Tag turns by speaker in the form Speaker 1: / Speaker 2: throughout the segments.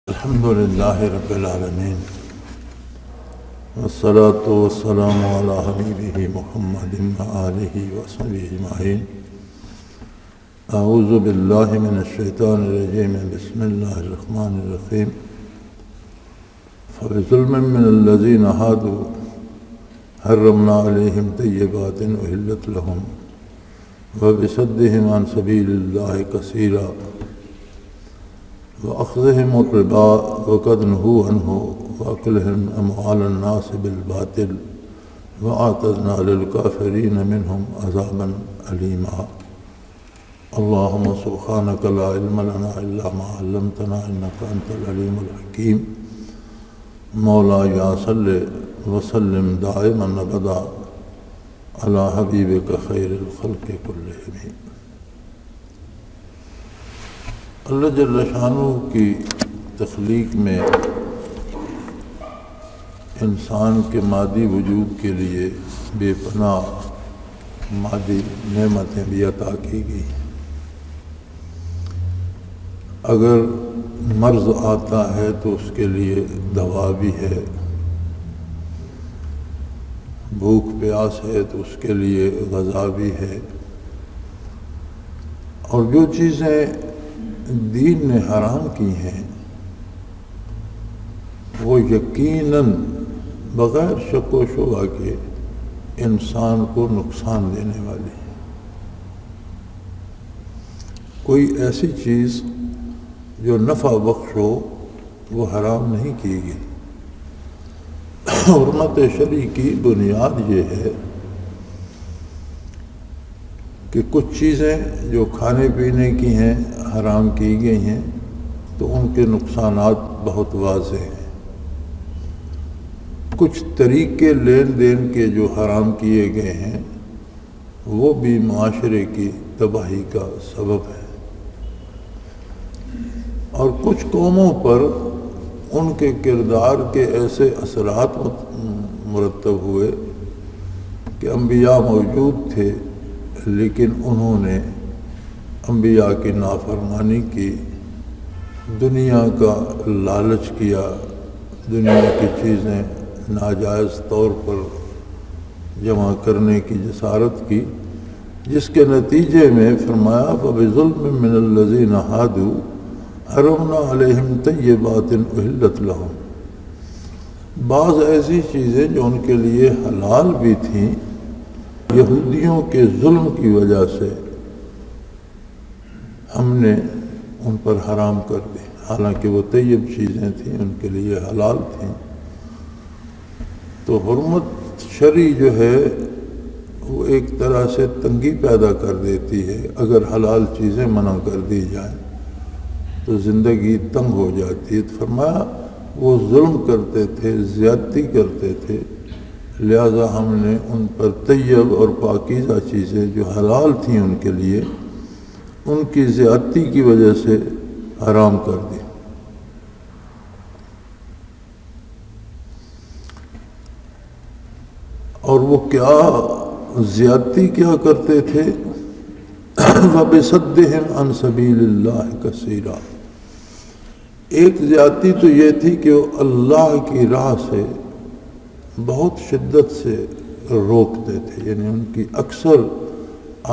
Speaker 1: الحمد للہ رب العالمین والصلاة والسلام علی حبیبہ محمد وآلہ وصحبہ اجمعین۔ اعوذ باللہ من الشیطان الرجیم، بسم اللہ الرحمن الرحیم۔ فبظلم من الذین ہادوا حرمنا علیہم طیبات احلت لہم وبصدہم عن سبیل اللہ کثیرا وأخذهم الربا وقد نهوا عنه وأكلهم أموال الناس بالباطل وأعتدنا للكافرين منهم عذابا أليما۔ اللهم سبحانك لا علم لنا إلا ما علمتنا إنك أنت العليم الحكيم۔ مولاي صل وسلم دائما أبدا على حبيبك خير الخلق كلهم۔ اللہ جل شانہ کی تخلیق میں انسان کے مادی وجود کے لیے بے پناہ مادی نعمتیں بھی عطا کی گئی۔ اگر مرض آتا ہے تو اس کے لیے دوا بھی ہے، بھوک پیاس ہے تو اس کے لیے غذا بھی ہے، اور جو چیزیں دین نے حرام کی ہیں وہ یقیناً بغیر شک و شبہ کے انسان کو نقصان دینے والی ہیں۔ کوئی ایسی چیز جو نفع بخش ہو وہ حرام نہیں کی گئی۔ حرمت شرعی کی بنیاد یہ ہے کہ کچھ چیزیں جو کھانے پینے کی ہیں حرام کی گئی ہیں تو ان کے نقصانات بہت واضح ہیں۔ کچھ طریقے لین دین کے جو حرام کیے گئے ہیں وہ بھی معاشرے کی تباہی کا سبب ہے، اور کچھ قوموں پر ان کے کردار کے ایسے اثرات مرتب ہوئے کہ انبیاء موجود تھے لیکن انہوں نے انبیاء کی نافرمانی کی، دنیا کا لالچ کیا، دنیا کی چیزیں ناجائز طور پر جمع کرنے کی جسارت کی، جس کے نتیجے میں فرمایا فَبِظُلْمٍ مِّنَ الَّذِينَ هَادُوا حَرَّمْنَا عَلَيْهِمْ طَيِّبَاتٍ أُحِلَّتْ لَهُمْ۔ بعض ایسی چیزیں جو ان کے لیے حلال بھی تھیں یہودیوں کے ظلم کی وجہ سے ہم نے ان پر حرام کر دی، حالانکہ وہ طیب چیزیں تھیں، ان کے لیے حلال تھیں۔ تو حرمت شرعی جو ہے وہ ایک طرح سے تنگی پیدا کر دیتی ہے۔ اگر حلال چیزیں منع کر دی جائیں تو زندگی تنگ ہو جاتی ہے۔ تو فرمایا وہ ظلم کرتے تھے، زیادتی کرتے تھے، لہذا ہم نے ان پر طیب اور پاکیزہ چیزیں جو حلال تھیں ان کے لیے ان کی زیادتی کی وجہ سے حرام کر دی۔ اور وہ کیا زیادتی کیا کرتے تھے؟ وَبِصَدِّهِمْ عَنْ سَبِيلِ اللَّهِ كَثِيرًا۔ ایک زیادتی تو یہ تھی کہ وہ اللہ کی راہ سے بہت شدت سے روکتے تھے، یعنی ان کی اکثر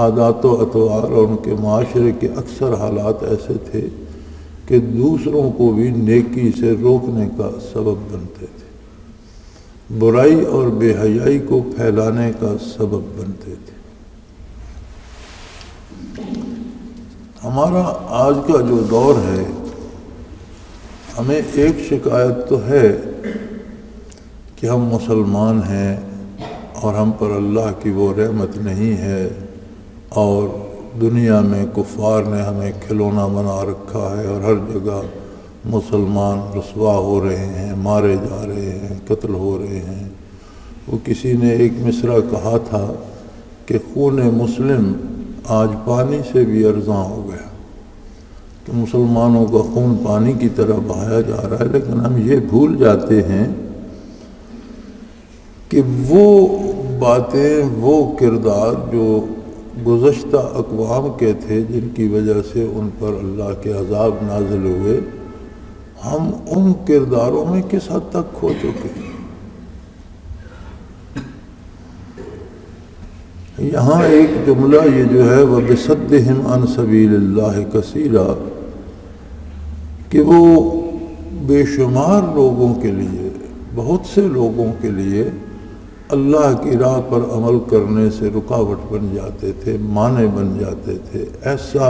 Speaker 1: عادات و اطوار اور ان کے معاشرے کے اکثر حالات ایسے تھے کہ دوسروں کو بھی نیکی سے روکنے کا سبب بنتے تھے، برائی اور بے حیائی کو پھیلانے کا سبب بنتے تھے۔ ہمارا آج کا جو دور ہے، ہمیں ایک شکایت تو ہے کہ ہم مسلمان ہیں اور ہم پر اللہ کی وہ رحمت نہیں ہے، اور دنیا میں کفار نے ہمیں کھلونا بنا رکھا ہے، اور ہر جگہ مسلمان رسوا ہو رہے ہیں، مارے جا رہے ہیں، قتل ہو رہے ہیں۔ وہ کسی نے ایک مصرع کہا تھا کہ خون مسلم آج پانی سے بھی ارزاں ہو گیا، کہ مسلمانوں کا خون پانی کی طرح بہایا جا رہا ہے، لیکن ہم یہ بھول جاتے ہیں کہ وہ باتیں، وہ کردار جو گزشتہ اقوام کے تھے جن کی وجہ سے ان پر اللہ کے عذاب نازل ہوئے، ہم ان کرداروں میں کس حد تک کھو چکے ہیں۔ یہاں ایک جملہ یہ جو ہے وَبِصَدِّهِمْ عَنْ سَبِيلِ اللَّهِ كَثِيرًا، کہ وہ بے شمار لوگوں کے لیے، بہت سے لوگوں کے لیے اللہ کی راہ پر عمل کرنے سے رکاوٹ بن جاتے تھے، مانع بن جاتے تھے، ایسا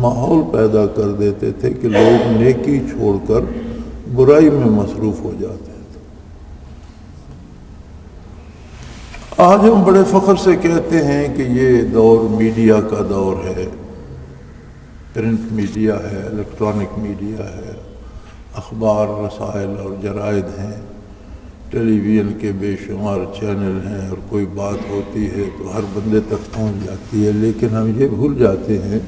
Speaker 1: ماحول پیدا کر دیتے تھے کہ لوگ نیکی چھوڑ کر برائی میں مصروف ہو جاتے تھے۔ آج ہم بڑے فخر سے کہتے ہیں کہ یہ دور میڈیا کا دور ہے، پرنٹ میڈیا ہے، الیکٹرانک میڈیا ہے، اخبار، رسائل اور جرائد ہیں، ٹیلی ویژن کے بے شمار چینل ہیں، اور کوئی بات ہوتی ہے تو ہر بندے تک پہنچ جاتی ہے۔ لیکن ہم یہ بھول جاتے ہیں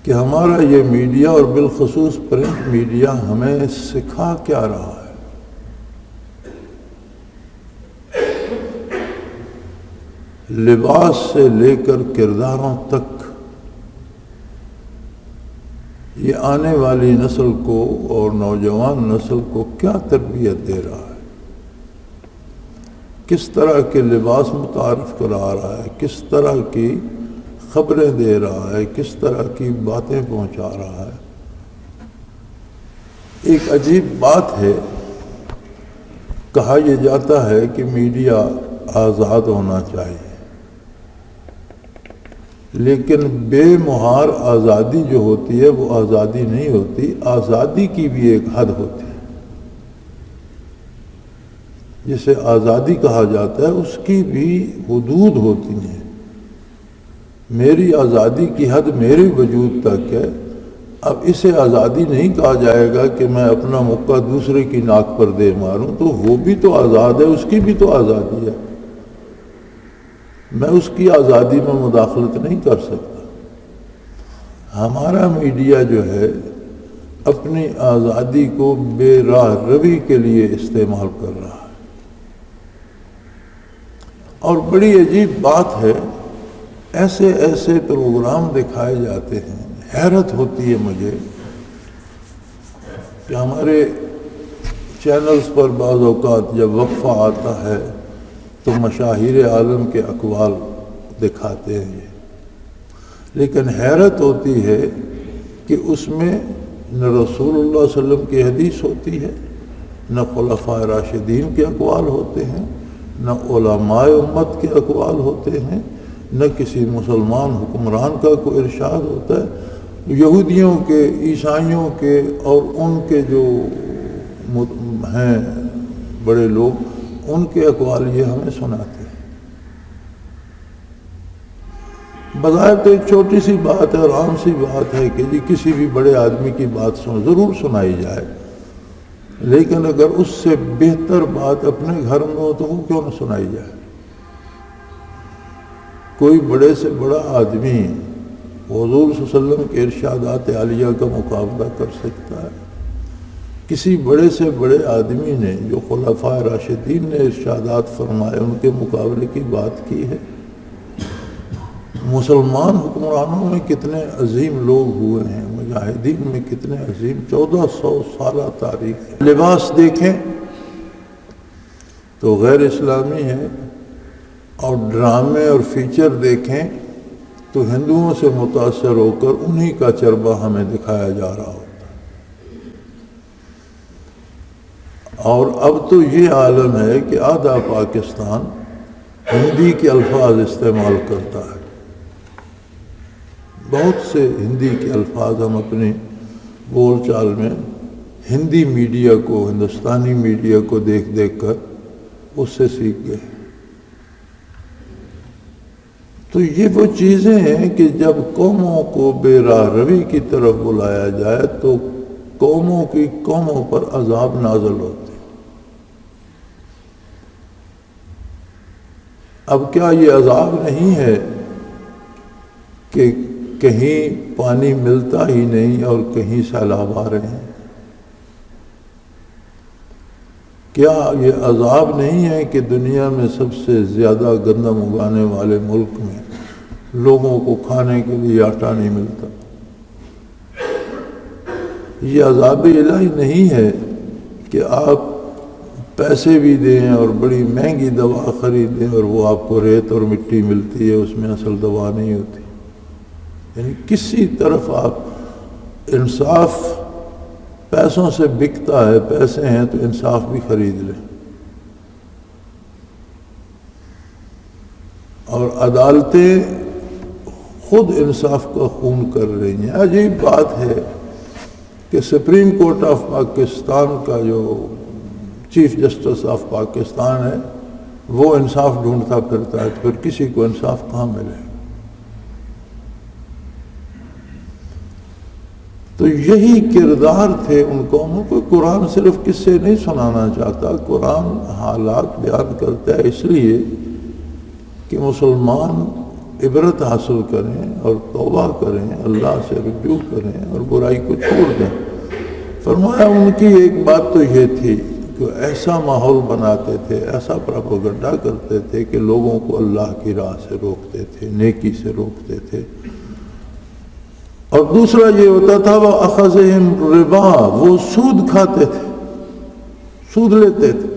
Speaker 1: کہ ہمارا یہ میڈیا اور بالخصوص پرنٹ میڈیا ہمیں سکھا کیا رہا ہے۔ لباس سے لے کر کرداروں تک یہ آنے والی نسل کو اور نوجوان نسل کو کیا تربیت دے رہا ہے، کس طرح کے لباس متعارف کرا رہا ہے، کس طرح کی خبریں دے رہا ہے، کس طرح کی باتیں پہنچا رہا ہے۔ ایک عجیب بات ہے، کہا یہ جاتا ہے کہ میڈیا آزاد ہونا چاہیے، لیکن بے مہار آزادی جو ہوتی ہے وہ آزادی نہیں ہوتی، آزادی کی بھی ایک حد ہوتی ہے۔ جسے آزادی کہا جاتا ہے اس کی بھی حدود ہوتی ہیں۔ میری آزادی کی حد میرے وجود تک ہے، اب اسے آزادی نہیں کہا جائے گا کہ میں اپنا مکہ دوسرے کی ناک پر دے ماروں، تو وہ بھی تو آزاد ہے، اس کی بھی تو آزادی ہے، میں اس کی آزادی میں مداخلت نہیں کر سکتا۔ ہمارا میڈیا جو ہے اپنی آزادی کو بے راہ روی کے لیے استعمال کر رہا ہے، اور بڑی عجیب بات ہے، ایسے ایسے پروگرام دکھائے جاتے ہیں، حیرت ہوتی ہے مجھے کہ ہمارے چینلز پر بعض اوقات جب وقفہ آتا ہے تو مشاہیر عالم کے اقوال دکھاتے ہیں یہ، لیکن حیرت ہوتی ہے کہ اس میں نہ رسول اللہ صلی اللہ علیہ وسلم کی حدیث ہوتی ہے، نہ خلفاء راشدین کے اقوال ہوتے ہیں، نہ علماء امت کے اقوال ہوتے ہیں، نہ کسی مسلمان حکمران کا کوئی ارشاد ہوتا ہے۔ یہودیوں کے، عیسائیوں کے اور ان کے جو ہیں بڑے لوگ، ان کے اقوال یہ ہمیں سناتے ہیں۔ بظاہر تو ایک چھوٹی سی بات ہے اور عام سی بات ہے کہ جی کسی بھی بڑے آدمی کی بات ضرور سنائی جائے، لیکن اگر اس سے بہتر بات اپنے گھر میں ہو تو وہ کیوں نہ سنائی جائے۔ کوئی بڑے سے بڑا آدمی حضور صلی اللہ علیہ وسلم کے ارشادات عالیہ کا مقابلہ کر سکتا ہے؟ کسی بڑے سے بڑے آدمی نے جو خلفاء راشدین نے ارشادات فرمائے ان کے مقابلے کی بات کی ہے؟ مسلمان حکمرانوں میں کتنے عظیم لوگ ہوئے ہیں، مجاہدین میں کتنے عظیم، 1400 سالہ تاریخ ہے۔ لباس دیکھیں تو غیر اسلامی ہے، اور ڈرامے اور فیچر دیکھیں تو ہندوؤں سے متاثر ہو کر انہی کا چربہ ہمیں دکھایا جا رہا ہوتا ہے۔ اور اب تو یہ عالم ہے کہ آدھا پاکستان ہندی کے الفاظ استعمال کرتا ہے۔ بہت سے ہندی کے الفاظ ہم اپنی بول چال میں ہندی میڈیا کو، ہندوستانی میڈیا کو دیکھ دیکھ کر اس سے سیکھ گئے۔ تو یہ وہ چیزیں ہیں کہ جب قوموں کو بے راہ روی کی طرف بلایا جائے تو قوموں کی قوموں پر عذاب نازل ہوتے۔ اب کیا یہ عذاب نہیں ہے کہ کہیں پانی ملتا ہی نہیں اور کہیں سیلاب آ رہے ہیں؟ کیا یہ عذاب نہیں ہے کہ دنیا میں سب سے زیادہ گندم اگانے والے ملک میں لوگوں کو کھانے کے لیے آٹا نہیں ملتا؟ یہ عذاب الہی نہیں ہے کہ آپ پیسے بھی دیں اور بڑی مہنگی دوا خریدیں اور وہ آپ کو ریت اور مٹی ملتی ہے، اس میں اصل دوا نہیں ہوتی. یعنی کسی طرف آپ انصاف پیسوں سے بکتا ہے، پیسے ہیں تو انصاف بھی خرید لیں. اور عدالتیں خود انصاف کا خون کر رہی ہیں. عجیب بات ہے کہ سپریم کورٹ آف پاکستان کا جو چیف جسٹس آف پاکستان ہے وہ انصاف ڈھونڈتا پھرتا ہے، تو پھر کسی کو انصاف کہاں ملے؟ تو یہی کردار تھے ان قوموں کو. قرآن صرف قصے نہیں سنانا چاہتا، قرآن حالات بیان کرتا ہے اس لیے کہ مسلمان عبرت حاصل کریں اور توبہ کریں، اللہ سے رجوع کریں اور برائی کو چھوڑ دیں. فرمایا ان کی ایک بات تو یہ تھی کہ ایسا ماحول بناتے تھے، ایسا پروپیگنڈا کرتے تھے کہ لوگوں کو اللہ کی راہ سے روکتے تھے، نیکی سے روکتے تھے. اور دوسرا یہ ہوتا تھا وہ اخذہم ربا، وہ سود کھاتے تھے، سود لیتے تھے.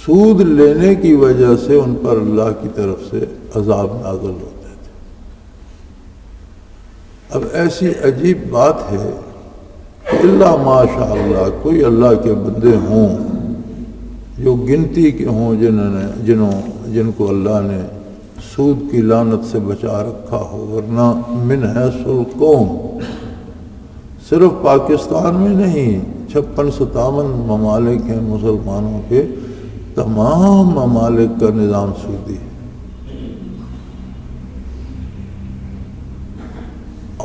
Speaker 1: سود لینے کی وجہ سے ان پر اللہ کی طرف سے عذاب نازل ہوتے تھے. اب ایسی عجیب بات ہے کہ اللہ ماشاء اللہ کوئی اللہ کے بندے ہوں جو گنتی کے ہوں جن کو اللہ نے سود کی لعنت سے بچا رکھا ہو، ورنہ من حیث القوم صرف پاکستان میں نہیں، 56-57 ممالک ہیں مسلمانوں کے، تمام ممالک کا نظام سودی ہے.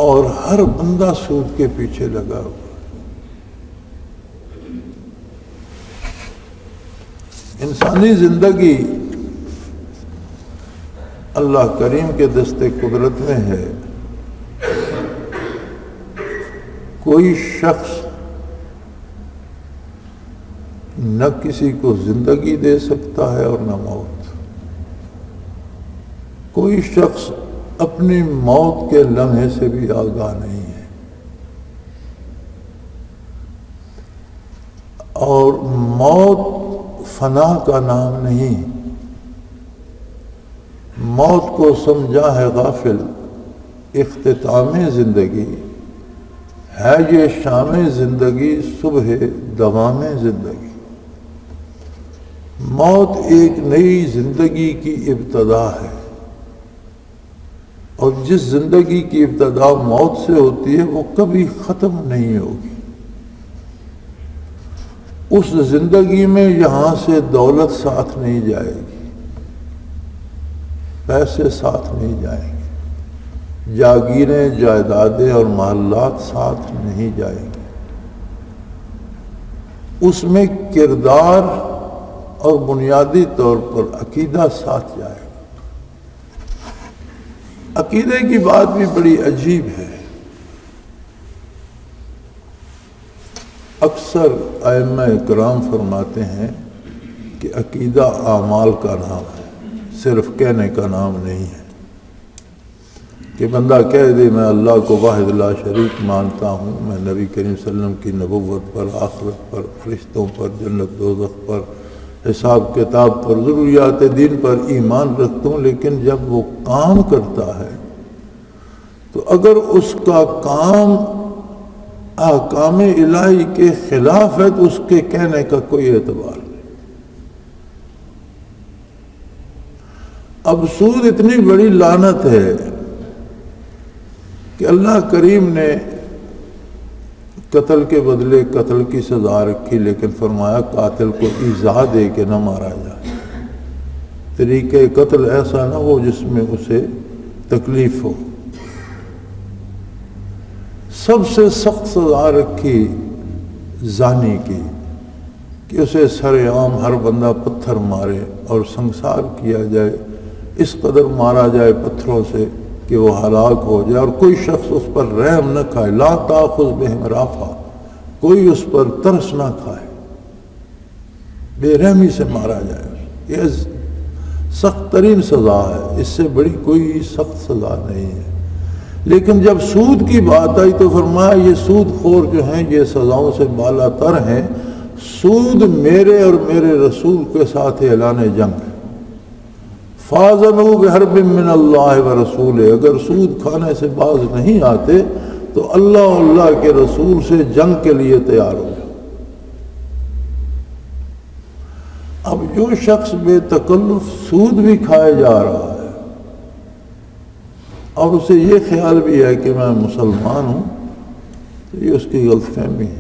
Speaker 1: اور ہر بندہ سود کے پیچھے لگا ہوا. انسانی زندگی اللہ کریم کے دست قدرت میں ہے. کوئی شخص نہ کسی کو زندگی دے سکتا ہے اور نہ موت. کوئی شخص اپنی موت کے لمحے سے بھی آگاہ نہیں ہے. اور موت فنا کا نام نہیں. موت کو سمجھا ہے غافل اختتام زندگی ہے، یہ شام زندگی صبح دوام زندگی. موت ایک نئی زندگی کی ابتدا ہے، اور جس زندگی کی ابتدا موت سے ہوتی ہے وہ کبھی ختم نہیں ہوگی. اس زندگی میں یہاں سے دولت ساتھ نہیں جائے گی، پیسے ساتھ نہیں جائیں گے، جاگیریں، جائیدادیں اور محلات ساتھ نہیں جائیں گے. اس میں کردار اور بنیادی طور پر عقیدہ ساتھ جائے گا. عقیدے کی بات بھی بڑی عجیب ہے. اکثر ائمہ کرام فرماتے ہیں کہ عقیدہ اعمال کا نام ہے، صرف کہنے کا نام نہیں ہے. کہ بندہ کہہ دے میں اللہ کو واحد لا شریک مانتا ہوں، میں نبی کریم صلی اللہ علیہ وسلم کی نبوت پر، آخرت پر، فرشتوں پر، جنت دوزخ پر، حساب کتاب پر، ضروریات دین پر ایمان رکھتا ہوں، لیکن جب وہ کام کرتا ہے تو اگر اس کا کام احکام الہی کے خلاف ہے تو اس کے کہنے کا کوئی اعتبار نہیں. اب سود اتنی بڑی لعنت ہے کہ اللہ کریم نے قتل کے بدلے قتل کی سزا رکھی، لیکن فرمایا قاتل کو ایذا دے کے نہ مارا جائے. طریقہ قتل ایسا نہ ہو جس میں اسے تکلیف ہو. سب سے سخت سزا رکھی زانی کی کہ اسے سر عام ہر بندہ پتھر مارے اور سنسار کیا جائے، اس قدر مارا جائے پتھروں سے کہ وہ ہلاک ہو جائے، اور کوئی شخص اس پر رحم نہ کھائے. لا تاخذ بہم رافہ، کوئی اس پر ترس نہ کھائے، بے رحمی سے مارا جائے. یہ سخت ترین سزا ہے، اس سے بڑی کوئی سخت سزا نہیں ہے. لیکن جب سود کی بات آئی تو فرمایا یہ سود خور جو ہیں یہ سزاؤں سے بالا تر ہیں، سود میرے اور میرے رسول کے ساتھ اعلان جنگ ہے۔ فَآذَنُوا بِحَرْبٍ مِّنَ اللَّهِ وَرَسُولِهِ، اگر سود کھانے سے باز نہیں آتے تو اللہ اور اللہ کے رسول سے جنگ کے لیے تیار ہو جائے۔ اب جو شخص بے تکلف سود بھی کھائے جا رہا ہے اور اسے یہ خیال بھی ہے کہ میں مسلمان ہوں، تو یہ اس کی غلط فہمی ہے۔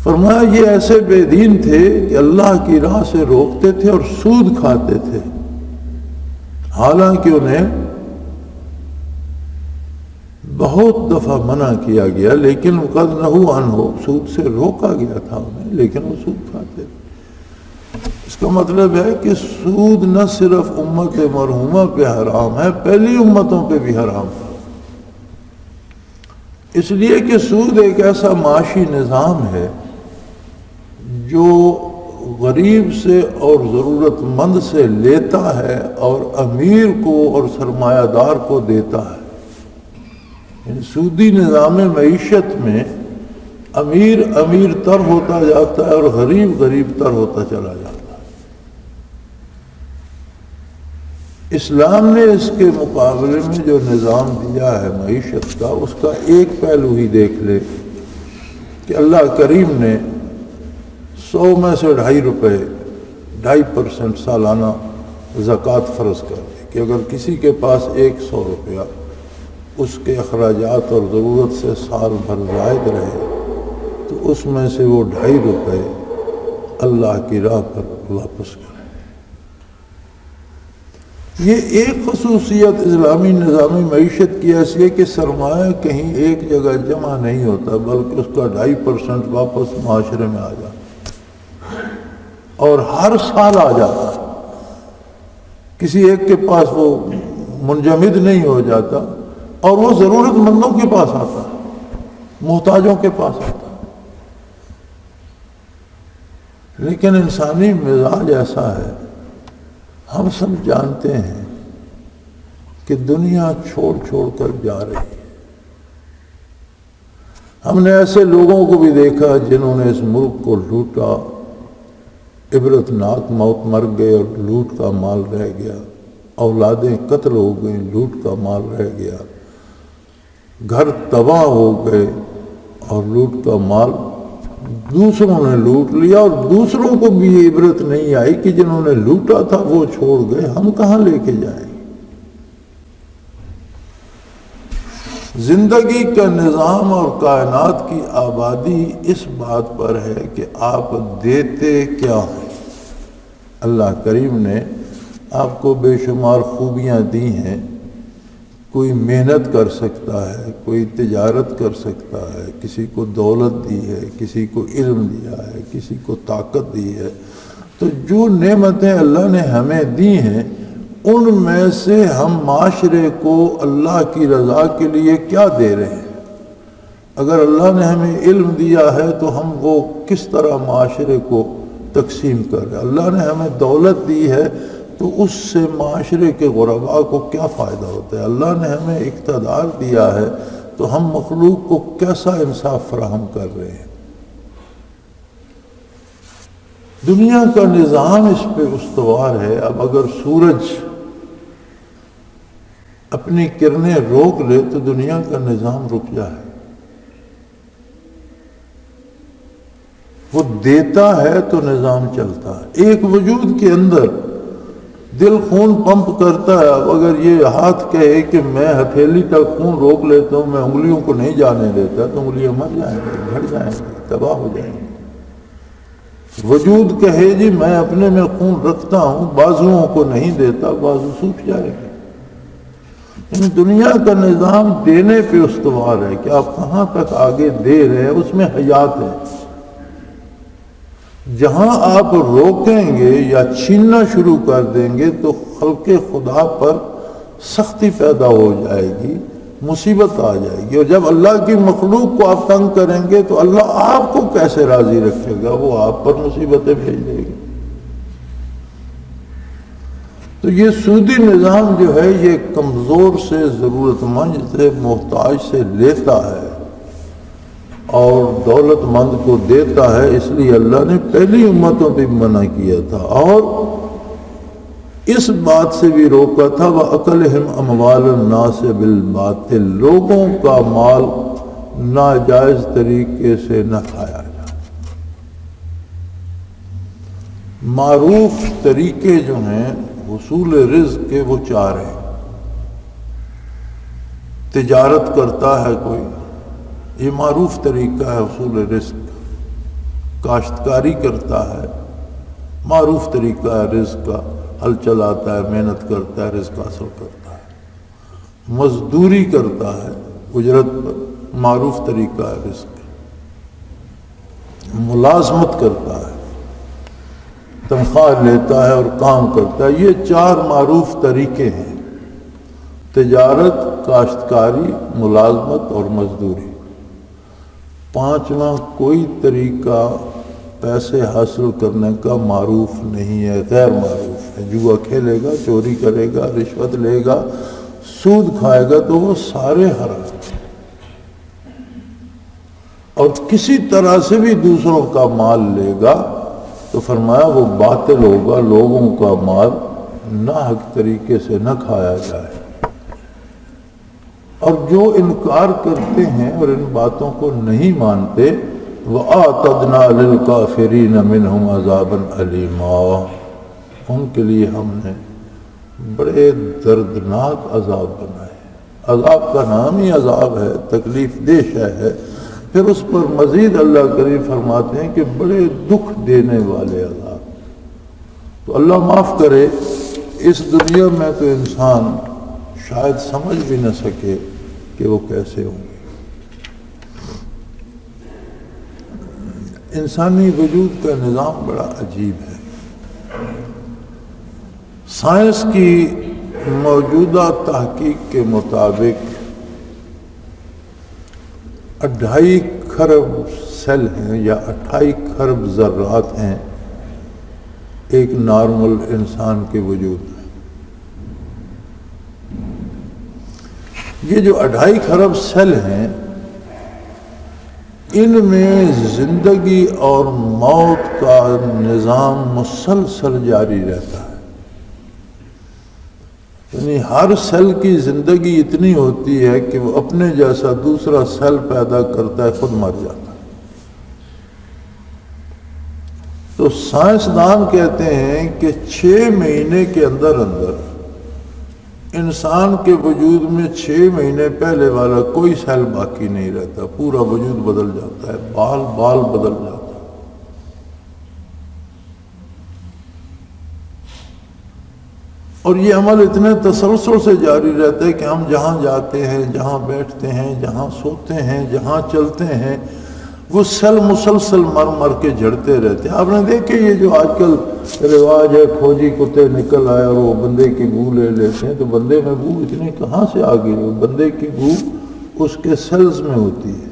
Speaker 1: فرمایا یہ ایسے بے دین تھے کہ اللہ کی راہ سے روکتے تھے اور سود کھاتے تھے، حالانکہ انہیں بہت دفعہ منع کیا گیا، لیکن قد نہوا عنہ، سود سے روکا گیا تھا انہیں، لیکن وہ سود کھاتے تھے۔ اس کا مطلب ہے کہ سود نہ صرف امت مرحومہ پہ حرام ہے، پہلی امتوں پہ بھی حرام تھا، اس لیے کہ سود ایک ایسا معاشی نظام ہے جو غریب سے اور ضرورت مند سے لیتا ہے اور امیر کو اور سرمایہ دار کو دیتا ہے۔ یعنی سودی نظام معیشت میں امیر امیر تر ہوتا جاتا ہے اور غریب غریب تر ہوتا چلا جاتا ہے۔ اسلام نے اس کے مقابلے میں جو نظام دیا ہے معیشت کا، اس کا ایک پہلو ہی دیکھ لے کہ اللہ کریم نے 100 میں سے 2.5 روپے 2.5% سالانہ زکوٰۃ فرض کر دی کہ اگر کسی کے پاس 100 روپیہ اس کے اخراجات اور ضرورت سے سال بھر زائد رہے تو اس میں سے وہ 2.5 روپے اللہ کی راہ پر واپس کرے۔ یہ ایک خصوصیت اسلامی نظامی معیشت کی ایسی ہے کہ سرمایہ کہیں ایک جگہ جمع نہیں ہوتا، بلکہ اس کا 2.5% واپس معاشرے میں آ جاتا اور ہر سال آ جاتا، کسی ایک کے پاس وہ منجمد نہیں ہو جاتا اور وہ ضرورت مندوں کے پاس آتا ہے، محتاجوں کے پاس آتا ہے۔ لیکن انسانی مزاج ایسا ہے، ہم سب جانتے ہیں کہ دنیا چھوڑ چھوڑ کر جا رہی ہے۔ ہم نے ایسے لوگوں کو بھی دیکھا جنہوں نے اس ملک کو لوٹا، عبرت ناک موت مر گئے اور لوٹ کا مال رہ گیا، اولادیں قتل ہو گئیں، لوٹ کا مال رہ گیا، گھر تباہ ہو گئے اور لوٹ کا مال دوسروں نے لوٹ لیا، اور دوسروں کو بھی یہ عبرت نہیں آئی کہ جنہوں نے لوٹا تھا وہ چھوڑ گئے، ہم کہاں لے کے جائیں؟ زندگی کا نظام اور کائنات کی آبادی اس بات پر ہے کہ آپ دیتے کیا ہیں۔ اللہ کریم نے آپ کو بے شمار خوبیاں دی ہیں، کوئی محنت کر سکتا ہے، کوئی تجارت کر سکتا ہے، کسی کو دولت دی ہے، کسی کو علم دیا ہے، کسی کو طاقت دی ہے۔ تو جو نعمتیں اللہ نے ہمیں دی ہیں ان میں سے ہم معاشرے کو اللہ کی رضا کے لیے کیا دے رہے ہیں؟ اگر اللہ نے ہمیں علم دیا ہے تو ہم وہ کس طرح معاشرے کو تقسیم کر رہے ہیں؟ اللہ نے ہمیں دولت دی ہے تو اس سے معاشرے کے غرباء کو کیا فائدہ ہوتا ہے؟ اللہ نے ہمیں اقتدار دیا ہے تو ہم مخلوق کو کیسا انصاف فراہم کر رہے ہیں؟ دنیا کا نظام اس پہ استوار ہے۔ اب اگر سورج اپنی کرنیں روک لے تو دنیا کا نظام رک جائے۔ وہ دیتا ہے تو نظام چلتا ہے۔ ایک وجود کے اندر دل خون پمپ کرتا ہے، اب اگر یہ ہاتھ کہے کہ میں ہتھیلی تک خون روک لیتا ہوں، میں انگلیوں کو نہیں جانے دیتا، تو انگلیاں مر جائیں گی، گھٹ جائیں گی، تباہ ہو جائیں گی۔ وجود کہے جی میں اپنے میں خون رکھتا ہوں، بازوؤں کو نہیں دیتا، بازو سوکھ جائے گا۔ یعنی دنیا کا نظام دینے پہ استوار ہے کہ آپ کہاں تک آگے دے رہے ہیں، اس میں حیات ہے۔ جہاں آپ روکیں گے یا چھیننا شروع کر دیں گے تو خلق خدا پر سختی پیدا ہو جائے گی، مصیبت آ جائے گی، اور جب اللہ کی مخلوق کو آپ تنگ کریں گے تو اللہ آپ کو کیسے راضی رکھے گا؟ وہ آپ پر مصیبتیں بھیج دے گی۔ تو یہ سودی نظام جو ہے یہ کمزور سے، ضرورت مند سے، محتاج سے لیتا ہے اور دولت مند کو دیتا ہے، اس لیے اللہ نے پہلی امتوں پہ منع کیا تھا اور اس بات سے بھی روکا تھا وَأَكْلِهِمْ أَمْوَالَ النَّاسِ بِالْبَاطِلِ، لوگوں کا مال ناجائز طریقے سے نہ کھایا جائے۔ معروف طریقے جو ہیں حصول رزق کے وہ 4 ہیں۔ تجارت کرتا ہے کوئی، یہ معروف طریقہ ہے حصول رزق۔ کاشتکاری کرتا ہے، معروف طریقہ ہے رزق کا، ہل چلاتا ہے، محنت کرتا ہے، رزق حاصل کرتا ہے۔ مزدوری کرتا ہے اجرت پر، معروف طریقہ ہے رزق۔ ملازمت کرتا ہے، تنخواہ لیتا ہے اور کام کرتا ہے۔ یہ 4 معروف طریقے ہیں: تجارت، کاشتکاری، ملازمت اور مزدوری۔ 5واں کوئی طریقہ پیسے حاصل کرنے کا معروف نہیں ہے، غیر معروف ہے۔ جوا کھیلے گا، چوری کرے گا، رشوت لے گا، سود کھائے گا، تو وہ سارے حرام۔ اور کسی طرح سے بھی دوسروں کا مال لے گا تو فرمایا وہ باطل ہوگا، لوگوں کا مال ناحق طریقے سے نہ کھایا جائے۔ اور جو انکار کرتے ہیں اور ان باتوں کو نہیں مانتے، وَآتَدْنَا لِلْكَافِرِينَ مِنْهُمْ عَذَابًا أَلِيمًا، ان کے لیے ہم نے بڑے دردناک عذاب بنائے۔ عذاب کا نام ہی عذاب ہے، تکلیف دہ شے ہے، پھر اس پر مزید اللہ کریم فرماتے ہیں کہ بڑے دکھ دینے والے عذاب۔ تو اللہ معاف کرے، اس دنیا میں تو انسان شاید سمجھ بھی نہ سکے کہ وہ کیسے ہوں گے۔ انسانی وجود کا نظام بڑا عجیب ہے۔ سائنس کی موجودہ تحقیق کے مطابق 2.5 کھرب سیل ہیں یا 2.5 کھرب ذرات ہیں ایک نارمل انسان کے وجود میں۔ یہ جو 2.5 کھرب سیل ہیں، ان میں زندگی اور موت کا نظام مسلسل جاری رہتا ہے۔ یعنی ہر سیل کی زندگی اتنی ہوتی ہے کہ وہ اپنے جیسا دوسرا سیل پیدا کرتا ہے، خود مر جاتا ہے۔ تو سائنسدان کہتے ہیں کہ 6 مہینے کے اندر انسان کے وجود میں 6 مہینے پہلے والا کوئی سیل باقی نہیں رہتا، پورا وجود بدل جاتا ہے، بال بدل جاتا ہے۔ اور یہ عمل اتنے تسلسل سے جاری رہتا ہے کہ ہم جہاں جاتے ہیں، جہاں بیٹھتے ہیں، جہاں سوتے ہیں، جہاں چلتے ہیں، وہ سیل مسلسل مر کے جھڑتے رہتے ہیں۔ آپ نے دیکھے یہ جو آج کل رواج ہے، کھوجی کتے نکل آئے اور وہ بندے کی بو لے لیتے ہیں، تو بندے میں بو اتنی کہاں سے آ گئی؟ وہ بندے کی بو اس کے سیلز میں ہوتی ہے۔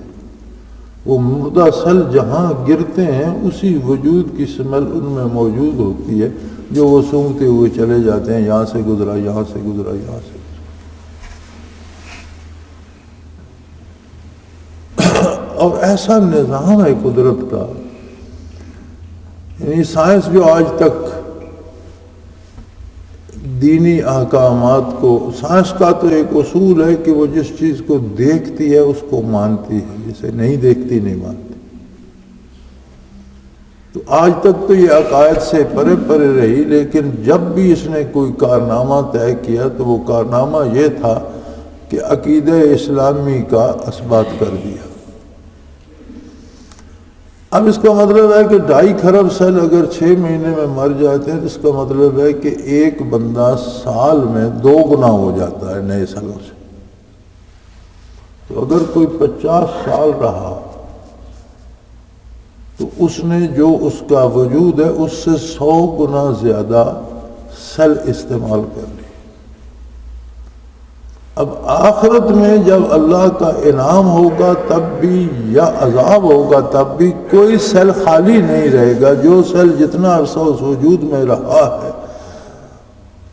Speaker 1: وہ مردہ سیل جہاں گرتے ہیں اسی وجود کی سمیل ان میں موجود ہوتی ہے، جو وہ سونگتے ہوئے چلے جاتے ہیں، یہاں سے گزرا، یہاں سے گزرا، یہاں سے گزرا۔ اور ایسا نظام ہے قدرت کا، یعنی سائنس جو آج تک دینی احکامات کو، سائنس کا تو ایک اصول ہے کہ وہ جس چیز کو دیکھتی ہے اس کو مانتی ہے، جسے نہیں دیکھتی نہیں مانتی۔ تو آج تک تو یہ عقائد سے پرے پرے رہی، لیکن جب بھی اس نے کوئی کارنامہ طے کیا تو وہ کارنامہ یہ تھا کہ عقیدہ اسلامی کا اثبات کر دیا۔ اب اس کا مطلب ہے کہ 2.5 کھرب سیل اگر 6 مہینے میں مر جاتے ہیں تو اس کا مطلب ہے کہ ایک بندہ سال میں 2 گنا ہو جاتا ہے نئے سالوں سے۔ تو اگر کوئی 50 سال رہا تو اس نے جو اس کا وجود ہے اس سے 100 گنا زیادہ سیل استعمال کر لی۔ اب آخرت میں جب اللہ کا انعام ہوگا تب بھی یا عذاب ہوگا تب بھی کوئی سیل خالی نہیں رہے گا۔ جو سیل جتنا عرصہ اس وجود میں رہا ہے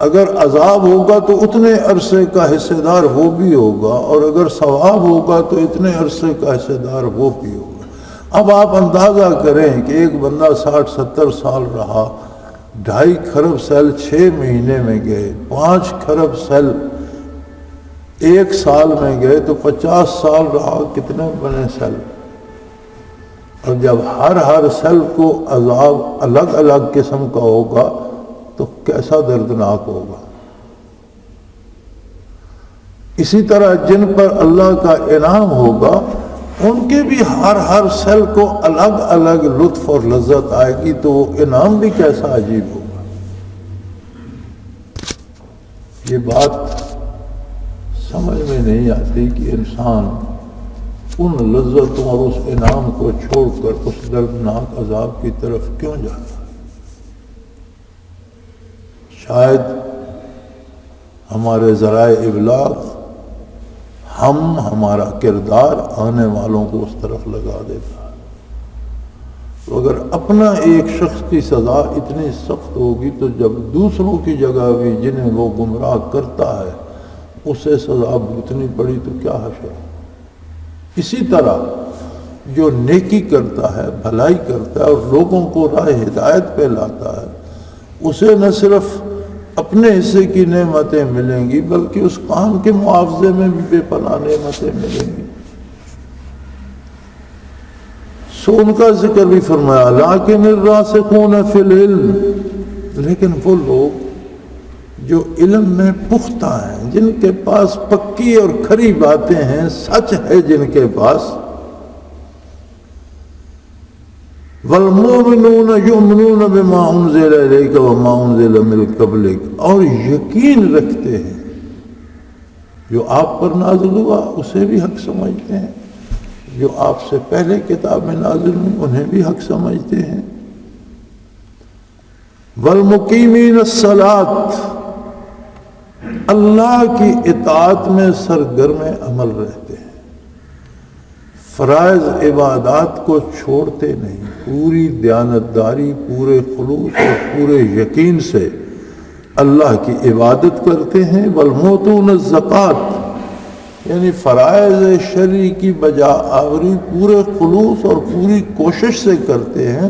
Speaker 1: اگر عذاب ہوگا تو اتنے عرصے کا حصے دار وہ بھی ہوگا، اور اگر ثواب ہوگا تو اتنے عرصے کا حصے دار وہ بھی ہوگا۔ اب آپ اندازہ کریں کہ ایک بندہ 60-70 سال رہا، 2.5 کھرب سیل 6 مہینے میں گئے، 5 کھرب سیل 1 سال میں گئے، تو 50 سال رہا، کتنے بنے سیل؟ اور جب ہر سیل کو عذاب الگ الگ قسم کا ہوگا تو کیسا دردناک ہوگا۔ اسی طرح جن پر اللہ کا انعام ہوگا ان کے بھی ہر سیل کو الگ الگ لطف اور لذت آئے گی، تو وہ انعام بھی کیسا عجیب ہوگا۔ یہ بات سمجھ میں نہیں آتی کہ انسان ان لذتوں اور اس انعام کو چھوڑ کر اس دردناک عذاب کی طرف کیوں جاتا ہے۔ شاید ہمارے ذرائع ابلاغ، ہمارا کردار آنے والوں کو اس طرف لگا دیتا ہے۔ تو اگر اپنا ایک شخص کی سزا اتنی سخت ہوگی تو جب دوسروں کی جگہ بھی جنہیں وہ گمراہ کرتا ہے اسے سزا بھگتنی پڑی تو کیا حشر ہے۔ اسی طرح جو نیکی کرتا ہے، بھلائی کرتا ہے اور لوگوں کو راہ ہدایت پہ لاتا ہے، اسے نہ صرف اپنے حصے کی نعمتیں ملیں گی بلکہ اس کام کے معاوضے میں بھی بے پناہ نعمتیں ملیں گی۔ سو ان کا ذکر بھی فرمایا، لیکن الراسخون فی العلم، لیکن وہ لوگ جو علم میں پختہ ہیں، جن کے پاس پکی اور کھری باتیں ہیں، سچ ہے جن کے پاس، والمؤمنون یؤمنون بما انزل الیک وما انزل من قبلک، اور یقین رکھتے ہیں جو آپ پر نازل ہوا اسے بھی حق سمجھتے ہیں، جو آپ سے پہلے کتاب میں نازل ہوئی انہیں بھی حق سمجھتے ہیں۔ والمقیمین الصلاۃ، اللہ کی اطاعت میں سرگرم عمل رہتے ہیں، فرائض عبادات کو چھوڑتے نہیں، پوری دیانتداری، پورے خلوص اور پورے یقین سے اللہ کی عبادت کرتے ہیں۔ والموتون الزکوٰۃ، یعنی فرائض شرعی کی بجا آوری پورے خلوص اور پوری کوشش سے کرتے ہیں،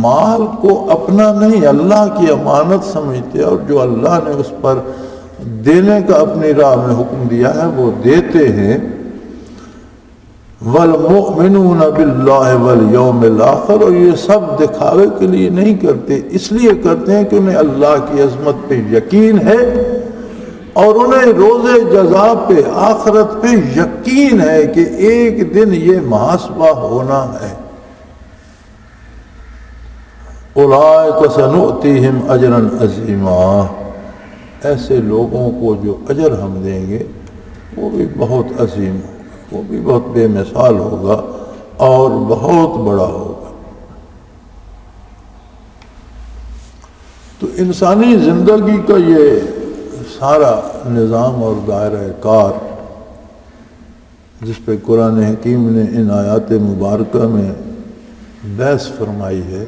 Speaker 1: مال کو اپنا نہیں اللہ کی امانت سمجھتے، اور جو اللہ نے اس پر دینے کا اپنی راہ میں حکم دیا ہے وہ دیتے ہیں۔ والمؤمنون باللہ والیوم الآخر، اور یہ سب دکھاوے کے لیے نہیں کرتے، اس لیے کرتے ہیں کہ انہیں اللہ کی عظمت پہ یقین ہے اور انہیں روز جزا پہ، آخرت پہ یقین ہے کہ ایک دن یہ محاسبہ ہونا ہے۔ اولئک سنؤتیہم اجرا عظیما، ایسے لوگوں کو جو اجر ہم دیں گے وہ بھی بہت عظیم ہوگا، وہ بھی بہت بے مثال ہوگا اور بہت بڑا ہوگا۔ تو انسانی زندگی کا یہ سارا نظام اور دائرہ کار جس پہ قرآن حکیم نے ان آیات مبارکہ میں بحث فرمائی ہے،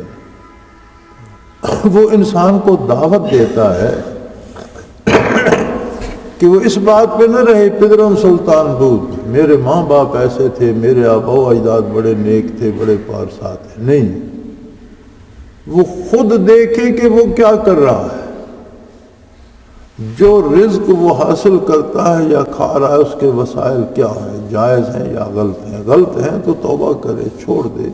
Speaker 1: وہ انسان کو دعوت دیتا ہے کہ وہ اس بات پہ نہ رہے پدرم سلطان دود، میرے ماں باپ ایسے تھے، میرے آبا و اجداد بڑے نیک تھے، بڑے پارسا تھے، نہیں، وہ خود دیکھے کہ وہ کیا کر رہا ہے، جو رزق وہ حاصل کرتا ہے یا کھا رہا ہے اس کے وسائل کیا ہیں، جائز ہیں یا غلط ہیں، غلط ہیں تو توبہ کرے، چھوڑ دے،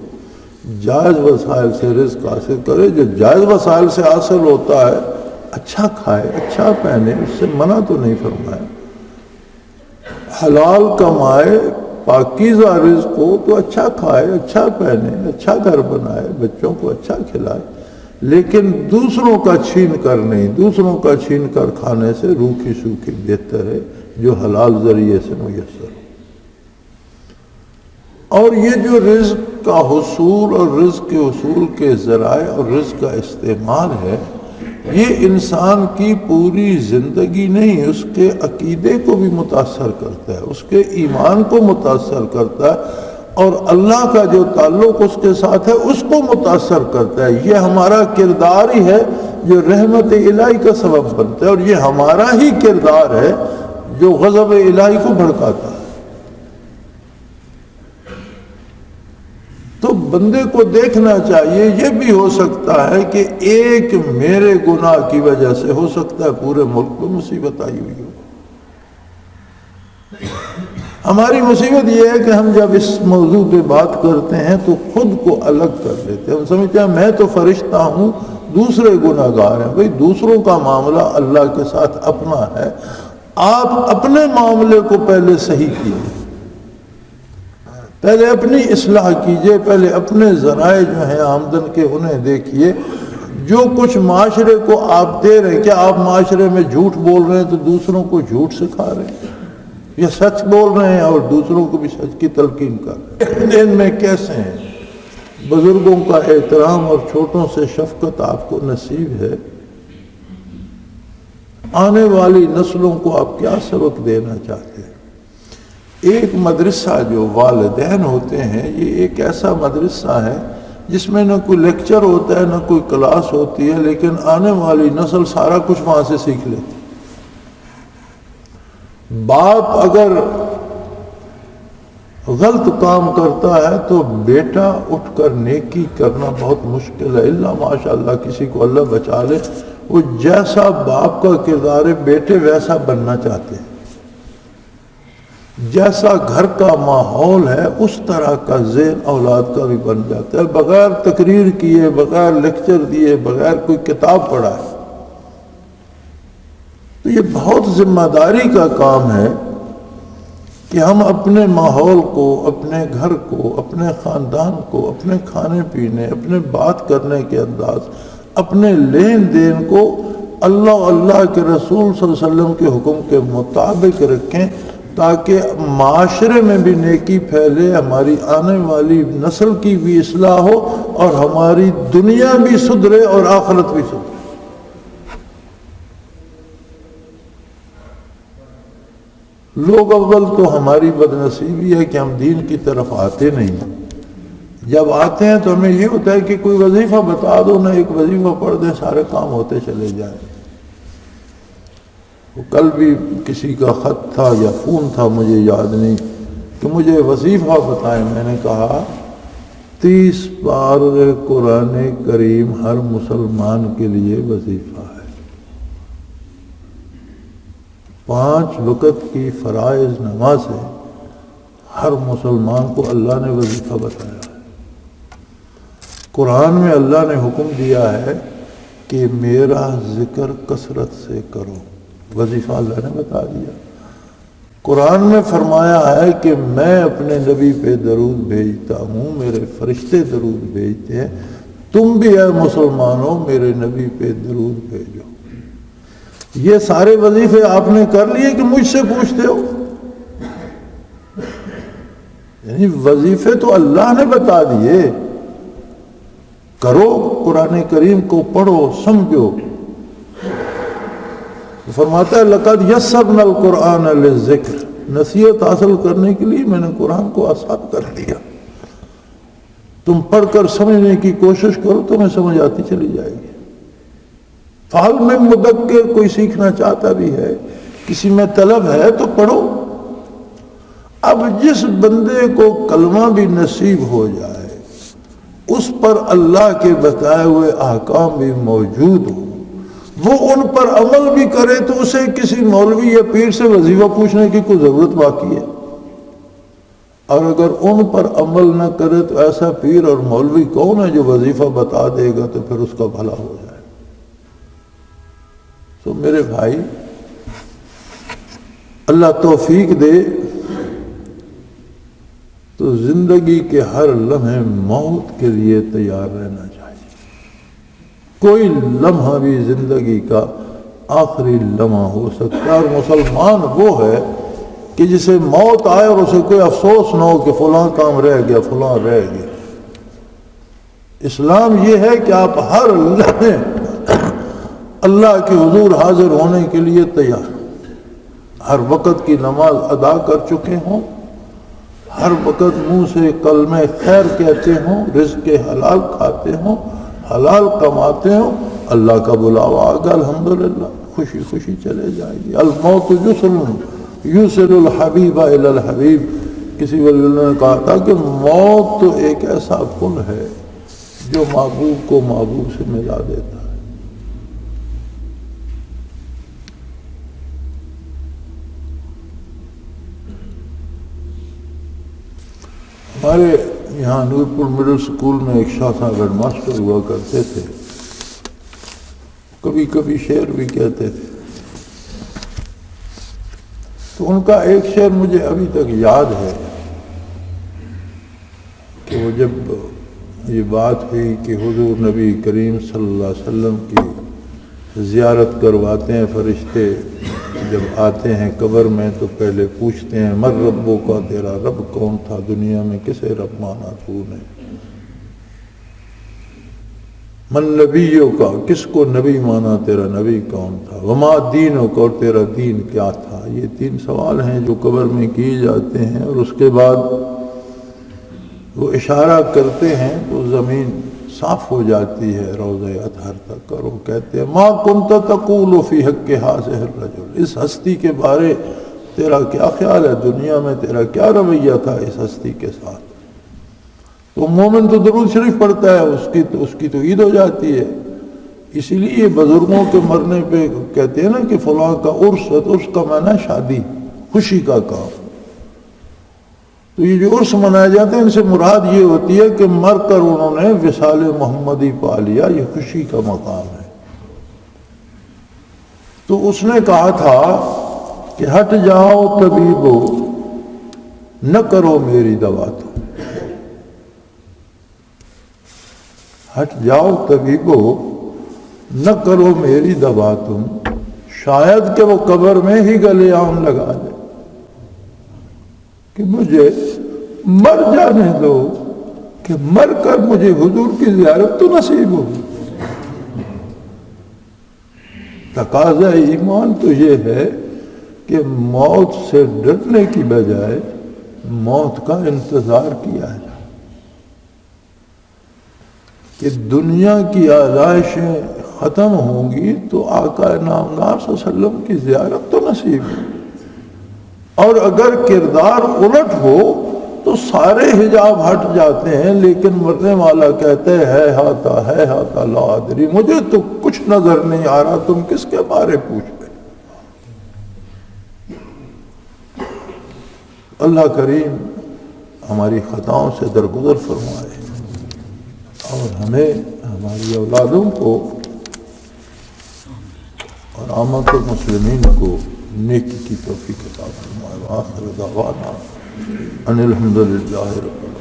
Speaker 1: جائز وسائل سے رزق حاصل کرے، جو جائز وسائل سے حاصل ہوتا ہے اچھا کھائے، اچھا پہنے، اس سے منع تو نہیں فرمایا، حلال کمائے، پاکیزہ رزق ہو تو اچھا کھائے، اچھا پہنے، اچھا گھر بنائے، بچوں کو اچھا کھلائے، لیکن دوسروں کا چھین کر نہیں، دوسروں کا چھین کر کھانے سے روکھی سوکھی بہتر ہے جو حلال ذریعے سے میسر ہو۔ اور یہ جو رزق کا حصول اور رزق کے حصول کے ذرائع اور رزق کا استعمال ہے، یہ انسان کی پوری زندگی نہیں، اس کے عقیدے کو بھی متاثر کرتا ہے، اس کے ایمان کو متاثر کرتا ہے، اور اللہ کا جو تعلق اس کے ساتھ ہے اس کو متاثر کرتا ہے۔ یہ ہمارا کردار ہی ہے جو رحمت الہی کا سبب بنتا ہے، اور یہ ہمارا ہی کردار ہے جو غضب الہی کو بھڑکاتا ہے۔ تو بندے کو دیکھنا چاہیے، یہ بھی ہو سکتا ہے کہ ایک میرے گناہ کی وجہ سے ہو سکتا ہے پورے ملک کو مصیبت آئی ہوئی ہو۔ ہماری مصیبت یہ ہے کہ ہم جب اس موضوع پہ بات کرتے ہیں تو خود کو الگ کر لیتے ہیں، ہم سمجھتے ہیں میں تو فرشتہ ہوں، دوسرے گناہ گار ہیں۔ بھئی دوسروں کا معاملہ اللہ کے ساتھ اپنا ہے، آپ اپنے معاملے کو پہلے صحیح کیجیے، پہلے اپنی اصلاح کیجیے، پہلے اپنے ذرائع جو ہیں آمدن کے انہیں دیکھیے۔ جو کچھ معاشرے کو آپ دے رہے ہیں، کیا آپ معاشرے میں جھوٹ بول رہے ہیں تو دوسروں کو جھوٹ سکھا رہے ہیں، یا سچ بول رہے ہیں اور دوسروں کو بھی سچ کی تلقین کر رہے ہیں؟ ان میں کیسے ہیں؟ بزرگوں کا احترام اور چھوٹوں سے شفقت آپ کو نصیب ہے، آنے والی نسلوں کو آپ کیا سبق دینا چاہتے ہیں؟ ایک مدرسہ جو والدین ہوتے ہیں، یہ ایک ایسا مدرسہ ہے جس میں نہ کوئی لیکچر ہوتا ہے نہ کوئی کلاس ہوتی ہے، لیکن آنے والی نسل سارا کچھ وہاں سے سیکھ لیتی۔ باپ اگر غلط کام کرتا ہے تو بیٹا اٹھ کر نیکی کرنا بہت مشکل ہے، اللہ ماشاءاللہ کسی کو اللہ بچا لے، وہ جیسا باپ کا کردار ہے بیٹے ویسا بننا چاہتے ہیں، جیسا گھر کا ماحول ہے اس طرح کا ذہن اولاد کا بھی بن جاتا ہے، بغیر تقریر کیے، بغیر لیکچر دیے، بغیر کوئی کتاب پڑھائے۔ تو یہ بہت ذمہ داری کا کام ہے کہ ہم اپنے ماحول کو، اپنے گھر کو، اپنے خاندان کو، اپنے کھانے پینے، اپنے بات کرنے کے انداز، اپنے لین دین کو اللہ اللہ کے رسول صلی اللہ علیہ وسلم کے حکم کے مطابق رکھیں، تاکہ معاشرے میں بھی نیکی پھیلے، ہماری آنے والی نسل کی بھی اصلاح ہو، اور ہماری دنیا بھی سدھرے اور آخرت بھی سدھرے۔ لوگ اول تو ہماری بدنصیبی ہے کہ ہم دین کی طرف آتے نہیں، جب آتے ہیں تو ہمیں یہ ہوتا ہے کہ کوئی وظیفہ بتا دو، نہ ایک وظیفہ پڑھ دیں سارے کام ہوتے چلے جائیں۔ کل بھی کسی کا خط تھا یا فون تھا مجھے یاد نہیں کہ مجھے وظیفہ بتائیں، میں نے کہا 30 پارہ قرآن کریم ہر مسلمان کے لیے وظیفہ ہے، 5 وقت کی فرائض نماز ہے، ہر مسلمان کو اللہ نے وظیفہ بتایا ہے۔ قرآن میں اللہ نے حکم دیا ہے کہ میرا ذکر کثرت سے کرو، وظیفہ اللہ نے بتا دیا۔ قرآن میں فرمایا ہے کہ میں اپنے نبی پہ درود بھیجتا ہوں، میرے فرشتے درود بھیجتے ہیں، تم بھی اے مسلمانوں میرے نبی پہ درود بھیجو۔ یہ سارے وظیفے آپ نے کر لیے کہ مجھ سے پوچھتے ہو؟ یعنی وظیفے تو اللہ نے بتا دیے، کرو، قرآن کریم کو پڑھو، سمجھو۔ فرماتا ہے لقد یسرنا القرآن للذکر، نصیحت حاصل کرنے کے لیے میں نے قرآن کو آسان کر دیا، تم پڑھ کر سمجھنے کی کوشش کرو تمہیں سمجھ آتی چلی جائے گی۔ فعل میں مدکر، کوئی سیکھنا چاہتا بھی ہے، کسی میں طلب ہے تو پڑھو۔ اب جس بندے کو کلمہ بھی نصیب ہو جائے، اس پر اللہ کے بتائے ہوئے احکام بھی موجود ہو، وہ ان پر عمل بھی کرے، تو اسے کسی مولوی یا پیر سے وظیفہ پوچھنے کی کوئی ضرورت باقی ہے؟ اور اگر ان پر عمل نہ کرے تو ایسا پیر اور مولوی کون ہے جو وظیفہ بتا دے گا تو پھر اس کا بھلا ہو جائے؟ تو میرے بھائی، اللہ توفیق دے تو زندگی کے ہر لمحے موت کے لیے تیار رہنا چاہیے۔ کوئی لمحہ بھی زندگی کا آخری لمحہ ہو سکتا ہے، اور مسلمان وہ ہے کہ جسے موت آئے اور اسے کوئی افسوس نہ ہو کہ فلاں کام رہ گیا، فلاں رہ گیا۔ اسلام یہ ہے کہ آپ ہر لمحے اللہ کے حضور حاضر ہونے کے لیے تیار، ہر وقت کی نماز ادا کر چکے ہوں، ہر وقت منہ سے کلمہ خیر کہتے ہوں، رزق حلال کھاتے ہوں، حلال کماتے ہوں، اللہ کا بلاوا آ گیا الحمدللہ، خوشی خوشی چلے جائے گی۔ الموت جسر یوصل الحبیب الی الحبیب، کسی ولی اللہ نے کہا تھا کہ موت تو ایک ایسا پل ہے جو محبوب کو محبوب سے ملا دیتا ہے۔ ہمارے یہاں نورپور مڈل اسکول میں ایک شاہ صاحب ہیڈ ماسٹر ہوا کرتے تھے، کبھی کبھی شعر بھی کہتے تھے، تو ان کا ایک شعر مجھے ابھی تک یاد ہے کہ وہ جب یہ بات ہوئی کہ حضور نبی کریم صلی اللہ علیہ وسلم کی زیارت کرواتے ہیں فرشتے، جب آتے ہیں قبر میں تو پہلے پوچھتے ہیں من ربوں کا، تیرا رب کون تھا دنیا میں، کسے رب مانا تو نے، من نبیوں کا، کس کو نبی مانا، تیرا نبی کون تھا، وما دینوں کا، اور تیرا دین کیا تھا۔ یہ 3 سوال ہیں جو قبر میں کیے جاتے ہیں، اور اس کے بعد وہ اشارہ کرتے ہیں تو زمین صاف ہو جاتی ہے روضہ اطہر تک، اور وہ کہتے ہیں ما کنت تقول فی حق ھذہ الرجل، اس ہستی کے بارے تیرا کیا خیال ہے، دنیا میں تیرا کیا رویہ تھا اس ہستی کے ساتھ۔ تو مومن تو درود شریف پڑھتا ہے، اس کی تو عید ہو جاتی ہے، اسی لیے بزرگوں کے مرنے پہ کہتے ہیں نا کہ فلاں کا عرس، عرس کا معنی شادی، خوشی کا کام۔ تو یہ جو عرس منائے جاتے ہیں ان سے مراد یہ ہوتی ہے کہ مر کر انہوں نے وصال محمدی پا لیا، یہ خوشی کا مقام ہے۔ تو اس نے کہا تھا کہ ہٹ جاؤ طبیبو، نہ کرو میری دوا تو، ہٹ جاؤ طبیبو نہ کرو میری دوا تم، شاید کہ وہ قبر میں ہی گلے عام لگا دے، کہ مجھے مر جانے دو، کہ مر کر مجھے حضور کی زیارت تو نصیب ہو۔ تقاضا ایمان تو یہ ہے کہ موت سے ڈرنے کی بجائے موت کا انتظار کیا ہے، کہ دنیا کی آلائشیں ختم ہوں گی تو آقا نامدار صلی اللہ علیہ وسلم کی زیارت تو نصیب ہے، اور اگر کردار الٹ ہو تو سارے حجاب ہٹ جاتے ہیں، لیکن مرنے والا کہتے ہے ہاتا لا ادری، مجھے تو کچھ نظر نہیں آ رہا، تم کس کے بارے پوچھ رہے۔ اللہ کریم ہماری خطاؤں سے درگزر فرمائے، اور ہمیں ہماری اولادوں کو اور عامت المسلمین کو نیکی کی توفیق عطا فرمائے۔ وآخر دعوانا ان الحمد للہ رب العالمین۔